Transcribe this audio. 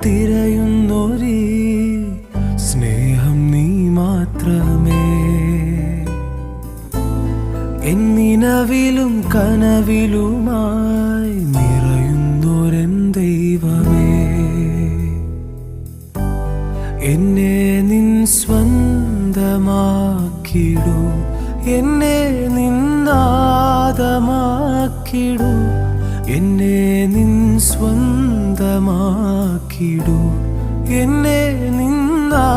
തിരയുന്നൊരീ സ്നേഹം നീ മാത്രമേ. എന്നിനവിലും കനവിലുമായി നിറയുന്നൊരെൻ ദൈവമേ, എന്നെ നിൻ സ്വന്തമാക്കിടൂ, എന്നെ നിന്നാദമാക്കിടൂ, എന്നെ നിൻ സ്വന്തമാക്കിടൂ, എന്നെ നിന്നാദമാക്കിടൂ.